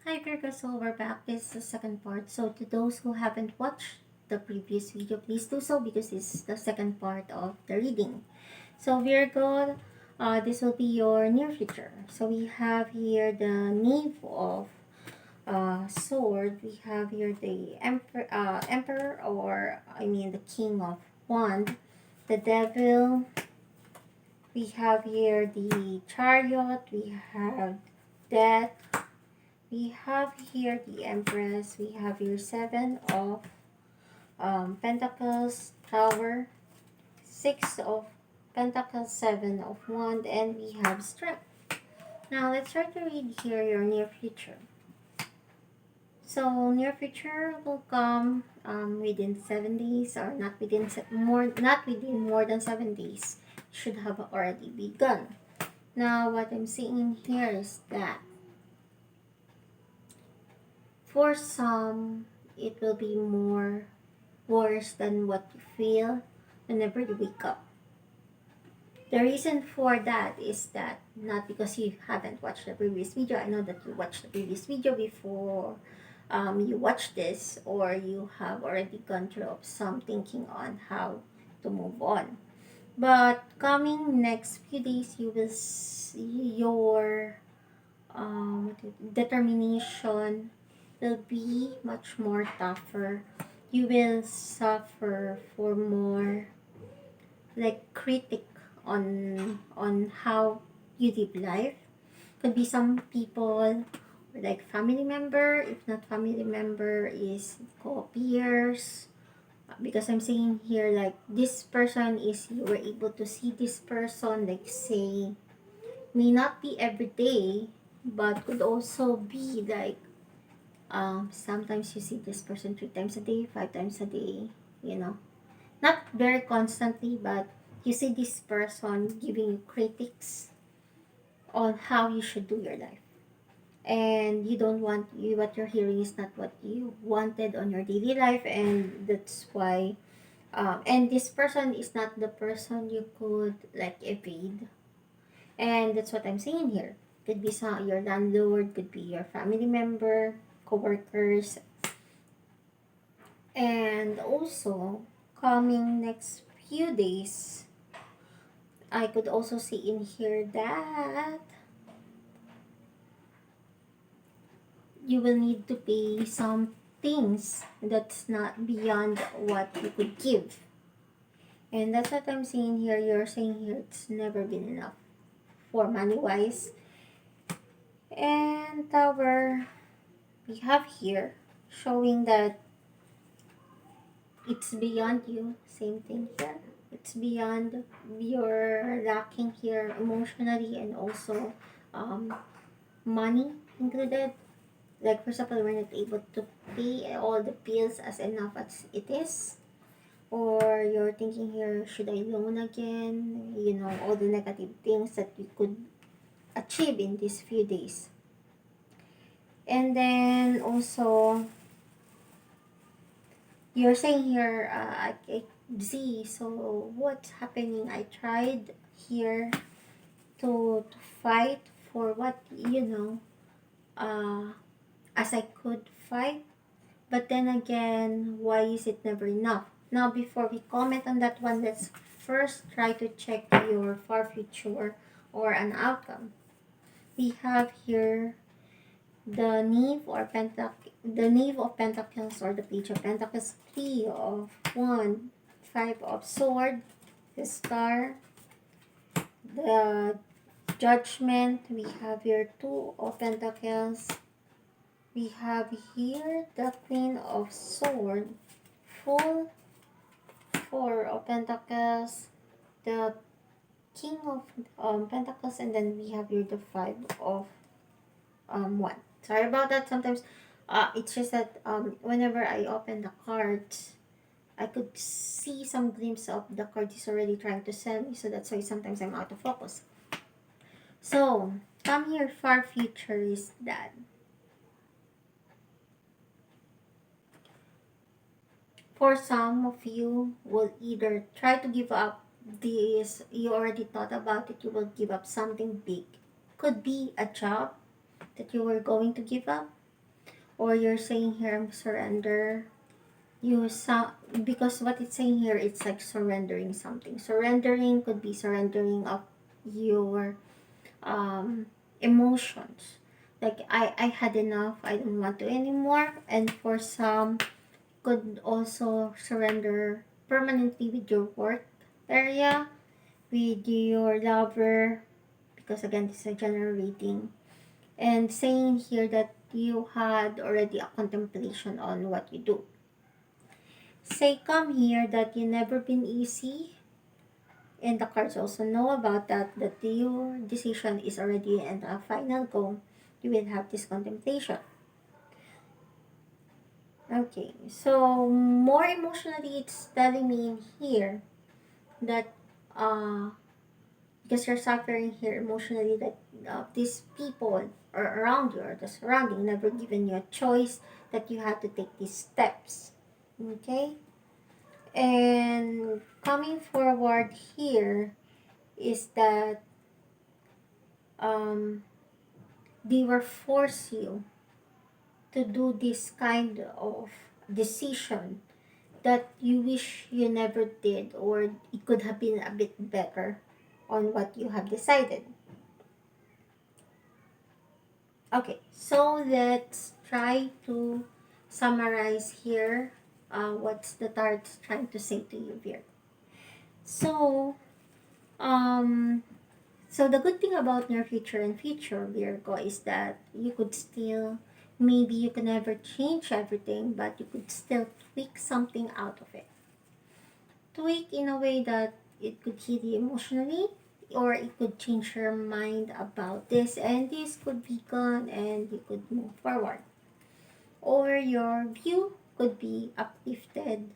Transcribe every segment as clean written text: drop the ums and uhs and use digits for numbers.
Hi Virgo, so we're back. This is the second part. So to those who haven't watched the previous video, please do so because this is the second part of the reading. So Virgo, this will be your near future. So we have here the Knave of Sword. We have here the Emperor, or I mean the King of Wand, the Devil. We have here the Chariot. We have Death. We have here the Empress. We have here Seven of Pentacles, Tower, Six of Pentacles, Seven of Wand, and we have Strength. Now let's try to read here your near future. So near future will come within 7 days, or not within more than 7 days. Should have already begun. Now what I'm seeing here is that for some, it will be more worse than what you feel whenever you wake up. The reason for that is that not because you haven't watched the previous video. I know that you watched the previous video before you watch this, or you have already gone through some thinking on how to move on. But coming next few days, you will see your determination will be much more tougher. You will suffer for more like critic on how you live life. Could be some people like family member, if not family member is co-peers, because I'm saying here like this person is, you were able to see this person, like say may not be every day, but could also be like sometimes you see this person 3 times a day, 5 times a day, you know, not very constantly, but you see this person giving you critics on how you should do your life, and you don't want, what you're hearing is not what you wanted on your daily life, and that's why and this person is not the person you could like evade, and that's what I'm saying here. Could be your landlord, could be your family member, co-workers. And also, coming next few days, I could also see in here that you will need to pay some things that's not beyond what you could give. And that's what I'm seeing here. You're saying here it's never been enough for money wise. And Tower, we have here showing that it's beyond you. Same thing here. It's beyond, you're lacking here emotionally, and also um, money included. Like for example, we're not able to pay all the bills as enough as it is. Or you're thinking here, should I loan again? You know, all the negative things that you could achieve in these few days. And then also, you're saying here, I see, so what's happening? I tried here to fight for what, as I could fight. But then again, why is it never enough? Now, before we comment on that one, let's first try to check your far future or an outcome. We have here the Knave of Pentacles, or the Page of Pentacles, Three of Wand, Five of Sword, the Star, the Judgment. We have here Two of Pentacles. We have here the Queen of Sword, Full, Four of Pentacles, the King of Pentacles, and then we have here the Five of Wand. Sorry about that. Sometimes it's just that whenever I open the cards, I could see some glimpse of the card is already trying to sell me, so that's why sometimes I'm out of focus. So, come here, far future is that for some of you will either try to give up this, you already thought about it, you will give up something big. Could be a job that you were going to give up. or you're saying here, I'm surrender. You sound, because what it's saying here, it's like surrendering something. Surrendering could be surrendering of your um, emotions. Like I had enough, I don't want to anymore. And for some, could also surrender permanently with your work area, with your lover, because again, this is a general reading. And saying here that you had already a contemplation on what you do. Say come here that you never been easy, and the cards also know about that, that your decision is already and a final goal. You will have this contemplation. Okay, so more emotionally, it's telling me in here that because you're suffering here emotionally, that these people are around you or the surrounding never given you a choice, that you have to take these steps. Okay, and coming forward here is that um, they were force you to do this kind of decision that you wish you never did, or it could have been a bit better on what you have decided. Okay, so let's try to summarize here what's the tarot trying to say to you here. So, um, so the good thing about your future and future, Virgo, is that you could still, maybe you can never change everything, but you could still tweak something out of it. Tweak in a way that it could hit you emotionally, or it could change your mind about this, and this could be gone and you could move forward. Or your view could be uplifted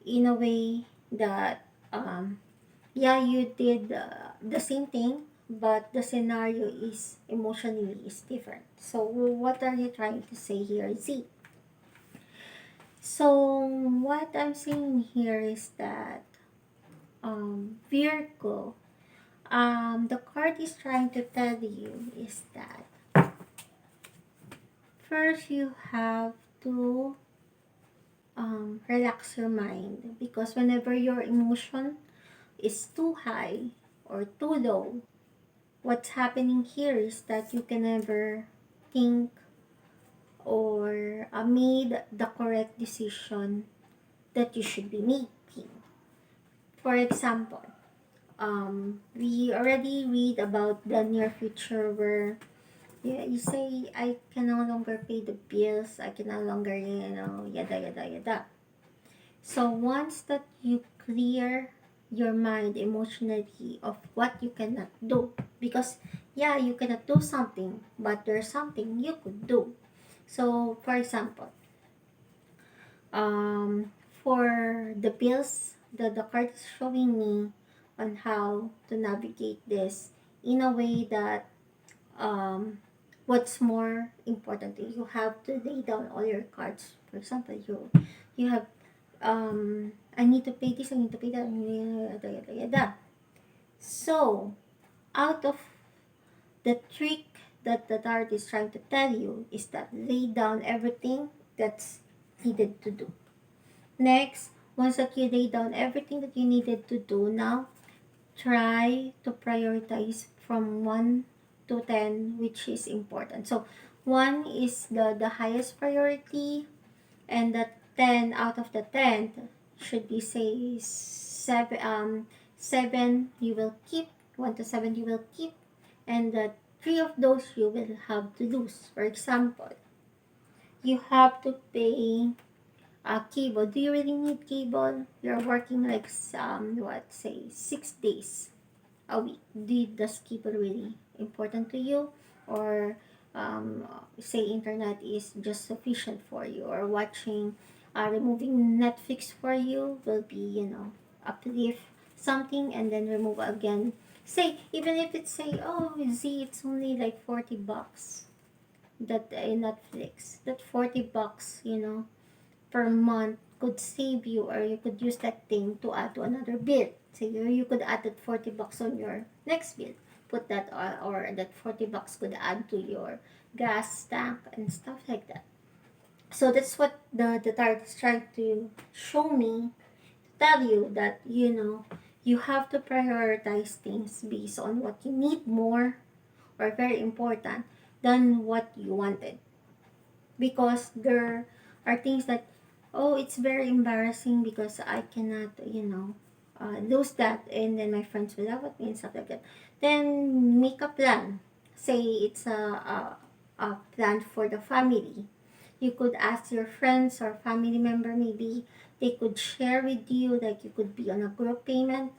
in a way that yeah, you did the same thing, but the scenario is emotionally is different. So what are you trying to say here, Z? So what I'm saying here is that Virgo, the card is trying to tell you is that first you have to relax your mind, because whenever your emotion is too high or too low, what's happening here is that you can never think or made the correct decision that you should be making. For example, we already read about the near future where, yeah, you say, I can no longer pay the bills, I can no longer, yada, yada, yada. So once that you clear your mind emotionally of what you cannot do, because yeah, you cannot do something, but there's something you could do. So for example, for the bills, the card is showing me on how to navigate this in a way that what's more important, you have to lay down all your cards. For example, you have I need to pay this, I need to pay that, yada, yada, yada. So out of the trick that the tarot is trying to tell you is that lay down everything that's needed to do. Next, once that you lay down everything that you needed to do, now try to prioritize from 1 to 10 which is important. So 1 is the highest priority, and the 10 out of the 10 should be say 7 you will keep, 1 to 7 you will keep, and the 3 of those you will have to lose. For example, you have to pay cable. Do you really need cable? You're working like what, say 6 days a week. Does cable really important to you, or um, say internet is just sufficient for you, or watching removing Netflix for you will be, uplift something and then remove again. Say even if it's say, oh Z, it's only like 40 bucks, that Netflix, that 40 bucks, per month could save you, or you could use that thing to add to another bill. So you could add that 40 bucks on your next bill. Put that, or that 40 bucks could add to your gas tank and stuff like that. So that's what the tarot is trying to show me, tell you that, you have to prioritize things based on what you need more or very important than what you wanted. Because there are things that, oh, it's very embarrassing because I cannot, lose that, and then my friends will laugh at me and stuff like that. Then make a plan. Say it's a plan for the family. You could ask your friends or family member, maybe they could share with you, like you could be on a group payment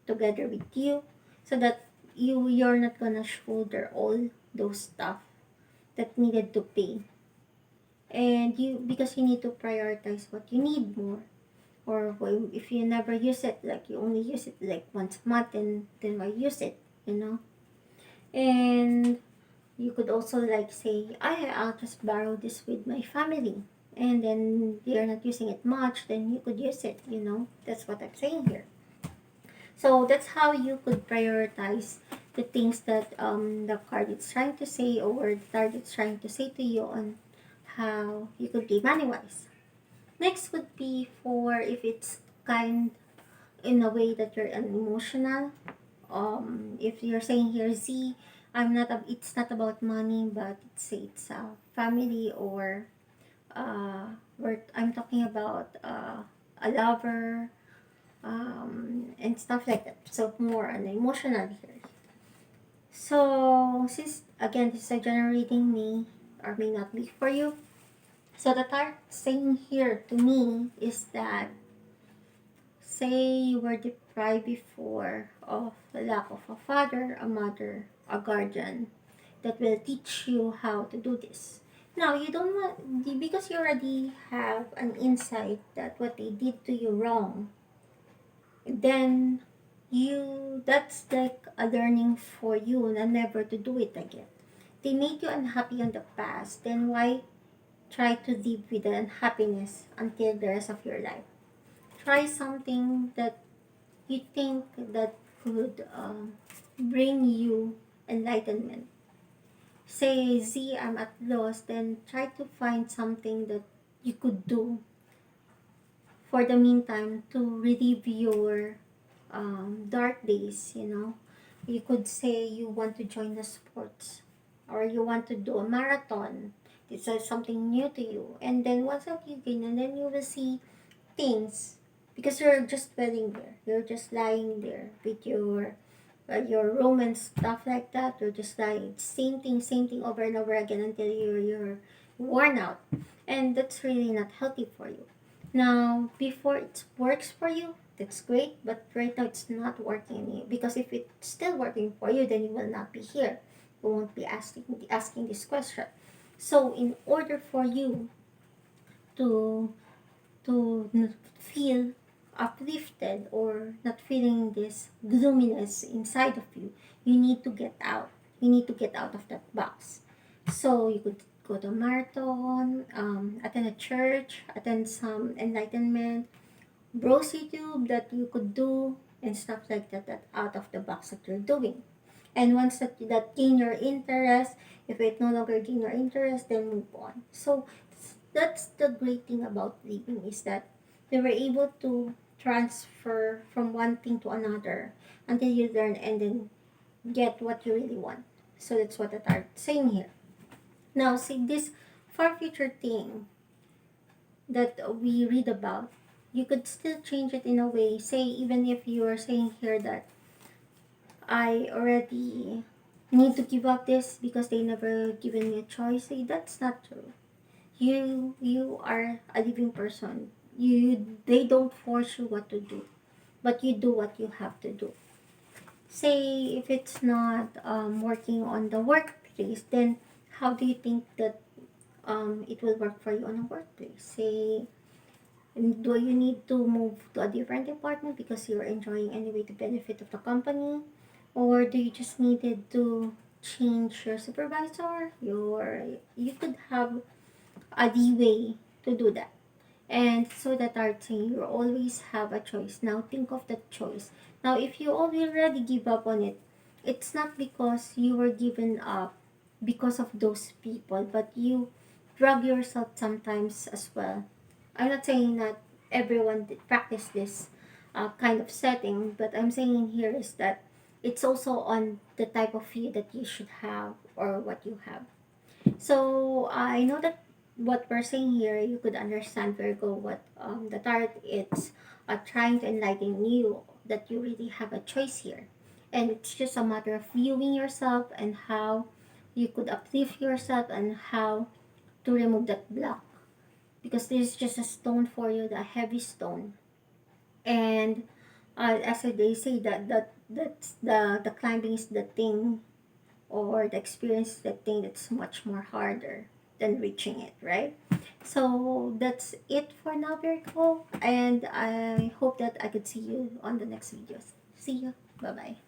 together with you, so that you're not gonna shoulder all those stuff that needed to pay. And you, because you need to prioritize what you need more, or if you never use it, like you only use it like once a month, then why use it, you know and you could also like say, I'll just borrow this with my family, and then they're not using it much, then you could use it. That's what I'm saying here. So that's how you could prioritize the things that the card is trying to say, or the target is trying to say to you, on how you could be money wise. Next would be for if it's kind in a way that you're emotional. If you're saying here, Z, it's not about money, but it's a family, or I'm talking about a lover, and stuff like that. So more on emotional here. So since again this is a general reading, may or may not be for you. So the tarot saying here to me is that, say you were deprived before of the lack of a father, a mother, a guardian that will teach you how to do this. Now, you don't want, because you already have an insight that what they did to you wrong, then that's like a learning for you and never to do it again. They made you unhappy in the past, then why try to live with the unhappiness until the rest of your life? Try something that you think that could bring you enlightenment. Say, Z, I'm at loss, then try to find something that you could do for the meantime to relieve your dark days. You could say you want to join the sports, or you want to do a marathon. It's something new to you, and then once that you gain, and then you will see things, because you're just dwelling there, you're just lying there with your romance stuff like that. You're just lying same thing over and over again until you're worn out, and that's really not healthy for you. Now, before it works for you, that's great, but right now it's not working, because if it's still working for you, then you will not be here. You won't be asking this question. So in order for you to feel uplifted, or not feeling this gloominess inside of you, you need to get out. You need to get out of that box. So you could go to a marathon, attend a church, attend some enlightenment, browse YouTube that you could do, and stuff like that, that out of the box that you're doing. And once that gain your interest, if it no longer gain your interest, then move on. So that's the great thing about living, is that they were able to transfer from one thing to another until you learn and then get what you really want. So that's what the tarot saying here. Now, see this far future thing that we read about, you could still change it in a way. Say, even if you are saying here that I already need to give up this because they never given me a choice, say that's not true. You are a living person. They don't force you what to do, but you do what you have to do. Say if it's not working on the workplace, then how do you think that it will work for you on a workplace? Say, do you need to move to a different department because you're enjoying anyway the benefit of the company, or do you just needed to change your supervisor? You could have a leeway to do that. And so that are saying you always have a choice. Now think of that choice. Now if you already give up on it, it's not because you were given up because of those people, but you drug yourself sometimes as well. I'm not saying that everyone practice this kind of setting, but I'm saying here is that it's also on the type of you that you should have or what you have. So I know that what we're saying here, you could understand, Virgo, what the tarot is trying to enlighten you, that you really have a choice here. And it's just a matter of viewing yourself and how you could uplift yourself and how to remove that block. Because this is just a stone for you, the heavy stone. And as they say that's the climbing is the thing, or the experience is the thing that's much more harder than reaching it, right? So that's it for now, Virgo, and I hope that I could see you on the next videos. See you. Bye bye.